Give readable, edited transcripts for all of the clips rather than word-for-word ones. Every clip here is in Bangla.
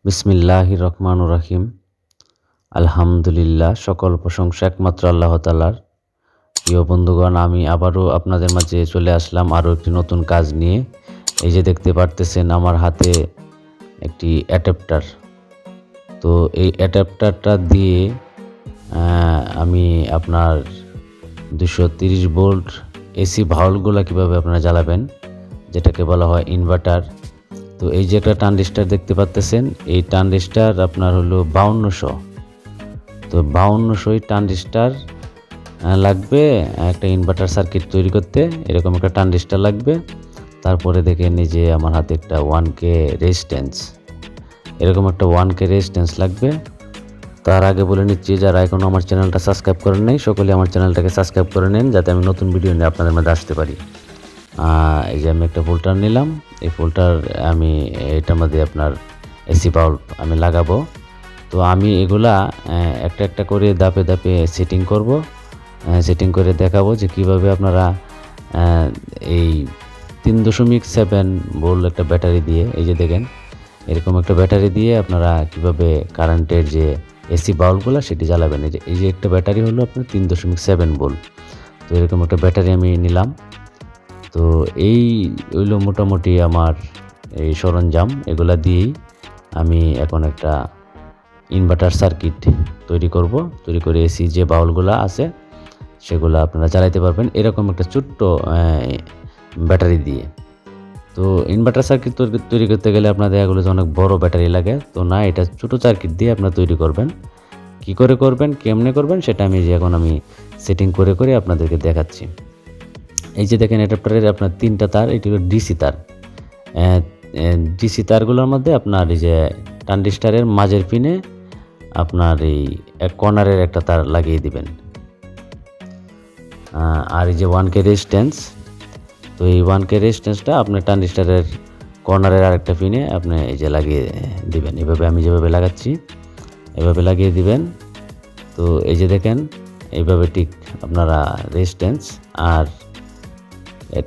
বিসমিল্লাহির রহমানির রহিম। আলহামদুলিল্লাহ, সকল প্রশংসা একমাত্র আল্লাহ তাআলার। প্রিয় বন্ধুগণ, আমি আবারও আপনাদের মাঝে চলে আসলাম আরও একটি নতুন কাজ নিয়ে। এই যে দেখতে পারতেছেন আমার হাতে একটি অ্যাডাপ্টার। তো এই অ্যাডাপ্টারটা দিয়ে আমি আপনার 230 ভোল্ট এসি ভাল্বগুলো কীভাবে আপনারা জ্বালাবেন, যেটাকে বলা হয় ইনভার্টার। তো এই যে একটা ট্রানজিস্টার দেখতে পাচ্তেছেন, এই ট্রানজিস্টার আপনার হলো 5200। তো 5200 ট্রানজিস্টার লাগবে একটা ইনভার্টার সার্কিট তৈরি করতে। এরকম একটা ট্রানজিস্টার লাগবে। তারপরে দেখেন এই যে আমার হাতে একটা 1K রেজিস্ট্যান্স, এরকম একটা 1K রেজিস্ট্যান্স লাগবে। তার আগে বলে নিচ্ছি, যারা এখনও আমার চ্যানেলটা সাবস্ক্রাইব করেন নাই, সকলে আমার চ্যানেলটাকে সাবস্ক্রাইব করে নেন, যাতে আমি নতুন ভিডিও নিয়ে আপনাদের মধ্যে আসতে পারি। এই যে আমি একটা ফোল্ডার নিলাম। এই ফোল্ডার আমি এটার মধ্যে আপনার এসি বাল্ব আমি লাগাবো। তো আমি এগুলা একটা একটা করে ধাপে ধাপে সেটিং করব, সেটিং করে দেখাবো যে কিভাবে আপনারা এই 3.7 ভোল্ট একটা ব্যাটারি দিয়ে, এই যে দেখেন এরকম একটা ব্যাটারি দিয়ে আপনারা কিভাবে কারেন্টের যে এসি বাল্বগুলো সেটি জ্বালাবেন। এই যে একটা ব্যাটারি হলো আপনার 3.7 ভোল্ট। তো এরকম একটা ব্যাটারি আমি নিলাম। তো এই হইলো মোটামুটি আমার এই সরঞ্জাম। এগুলা দিয়েই আমি এখন একটা ইনভার্টার সার্কিট তৈরি করব। তৈরি করে এসি যে বাউলগুলো আছে সেগুলো আপনারা চালাইতে পারবেন এরকম একটা ছোট্ট ব্যাটারি দিয়ে। তো ইনভার্টার সার্কিট তৈরি করতে গেলে আপনাদের এগুলো যে অনেক বড় ব্যাটারি লাগে, তো না, এটা ছোটো সার্কিট দিয়ে আপনারা তৈরি করবেন। কি করে করবেন, কেমনে করবেন, সেটা আমি এখন সেটিং করে করে আপনাদেরকে দেখাচ্ছি। এই যে দেখেন অ্যাডাপ্টারের আপনার 3টা তার, এটি হলো ডিসি তার। ডিসি তারগুলোর মধ্যে আপনার এই যে ট্রানজিস্টারের মাঝের পিনে আপনার এই এক কর্নারের একটা তার লাগিয়ে দিবেন। আর এই যে 1K রেজিস্ট্যান্স, তো এই 1K রেজিস্ট্যান্সটা আপনার ট্রানজিস্টারের কর্নারের আরেকটা পিনে আপনি এই যে লাগিয়ে দিবেন। এভাবে আমি যেভাবে লাগাচ্ছি এভাবে লাগিয়ে দিবেন। তো এই যে দেখেন এইভাবে ঠিক আপনারা রেজিস্ট্যান্স আর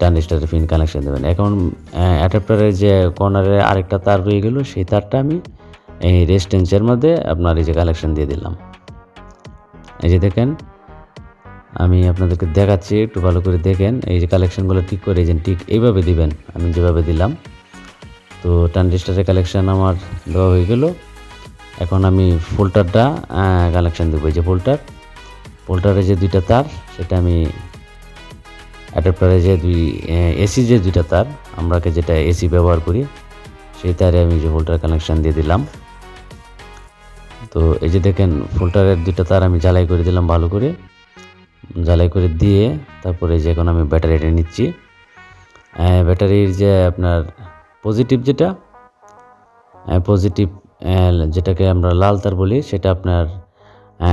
ট্রানজিস্টারের পিন কানেকশন দেবেন। এখন অ্যাডাপ্টারের যে কর্নারের আরেকটা তার রয়ে গেল, সেই তারটা আমি এই রেজিস্ট্যান্সের মধ্যে আপনার এই যে কানেকশন দিয়ে দিলাম। এই যে দেখেন আমি আপনাদেরকে দেখাচ্ছি, একটু ভালো করে দেখেন। এই যে কালেকশনগুলো ঠিক করে যে ঠিক এইভাবে দিবেন, আমি যেভাবে দিলাম। তো ট্রানজিস্টারের কালেকশন আমার দেওয়া হয়ে গেল। এখন আমি ফোল্ডারটা কানেকশন দেবো। এই যে ফোল্ডারের যে 2টা তার, সেটা আমি অ্যাডাপ্টারে যে এসি যে 2টা তার, আমরাকে যেটা এসি ব্যবহার করি, সেই তারে আমি যে ফোল্ডার কানেকশান দিয়ে দিলাম। তো এই যে দেখেন ফোল্ডারের 2টা তার আমি জ্বালাই করে দিলাম, ভালো করে জ্বালাই করে দিয়ে তারপরে যে এখন আমি ব্যাটারিটা নিচ্ছি। ব্যাটারির যে আপনার পজিটিভ যেটাকে আমরা লাল তার বলি, সেটা আপনার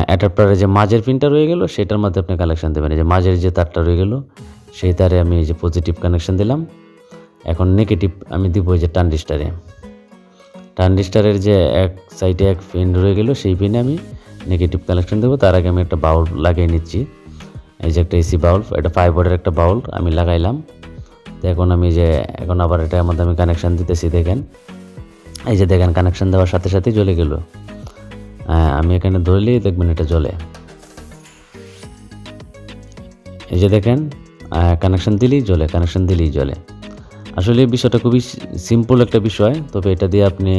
অ্যাডাপ্টারের যে মাঝের পিনটা রয়ে গেল সেটার মধ্যে আপনি কানেকশান দেবেন। এই যে মাঝের যে তারটা রয়ে গেল সেই তারে আমি এই যে পজিটিভ কানেকশান দিলাম। এখন নেগেটিভ আমি দিব এই যে ট্রানজিস্টারের যে এক সাইডে এক পিন রয়ে গেল, সেই পিনে আমি নেগেটিভ কানেকশান দেবো। তার আগে আমি একটা বাউল লাগিয়ে নিচ্ছি। এই যে একটা এসি বাল্ব, এটা 5 ভোল্টের একটা বাউল আমি লাগাইলাম। তো এখন এখন আবার এটার মধ্যে আমি কানেকশান দিতেছি। দেখেন এই যে দেখেন কানেকশান দেওয়ার সাথে সাথেই জ্বলে গেল। আমি এখানে ধরলেই দেখবেন এটা জ্বলে। এই যে দেখেন কানেকশান দিলেই জ্বলে। আসলে এই বিষয়টা খুবই সিম্পল একটা বিষয়, তবে এটা দিয়ে আপনি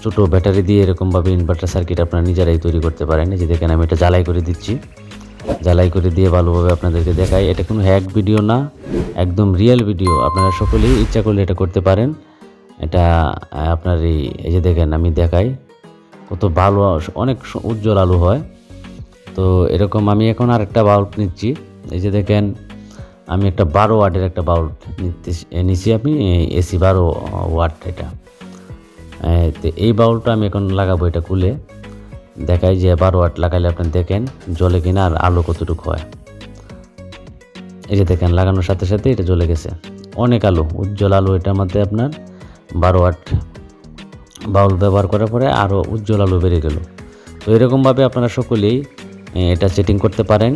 ছোটো ব্যাটারি দিয়ে এরকমভাবে ইনভার্টার সার্কিট আপনারা নিজেরাই তৈরি করতে পারেন। এই যে দেখেন আমি এটা জ্বালাই করে দিচ্ছি, জ্বালাই করে দিয়ে ভালোভাবে আপনাদেরকে দেখাই। এটা কোনো হ্যাক ভিডিও না, একদম রিয়েল ভিডিও। আপনারা সকলেই ইচ্ছা করলে এটা করতে পারেন। এটা আপনার এই যে দেখেন আমি দেখাই কত ভালো, অনেক উজ্জ্বল আলো হয়। তো এরকম আমি এখন আরেকটা বাল্ব নিচ্ছি। এই যে দেখেন আমি একটা 12 ওয়াটের একটা বাল্ব নিচ্ছি। আমি এসি 12 ওয়াট এটা। তো এই বাল্বটা আমি এখন লাগাবো। এটা খুলে দেখাই যে 12 ওয়াট লাগাইলে আপনি দেখেন জ্বলে কিনা আর আলো কতটুকু হয়। এই যে দেখেন লাগানোর সাথে সাথে এটা জ্বলে গেছে, অনেক আলো, উজ্জ্বল আলো। এটার মধ্যে আপনার 12 ওয়াট বাল্ব ব্যবহার করার পরে আরও উজ্জ্বল আলো বেড়ে গেল। তো এরকমভাবে আপনারা সকলেই এটা সেটিং করতে পারেন।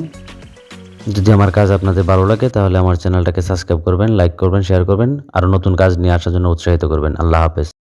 যদি আমার কাজ আপনাদের ভালো লাগে তাহলে আমার চ্যানেলটাকে সাবস্ক্রাইব করবেন, লাইক করবেন, শেয়ার করবেন, আরও নতুন কাজ নিয়ে আসার জন্য উৎসাহিত করবেন। আল্লাহ হাফেজ।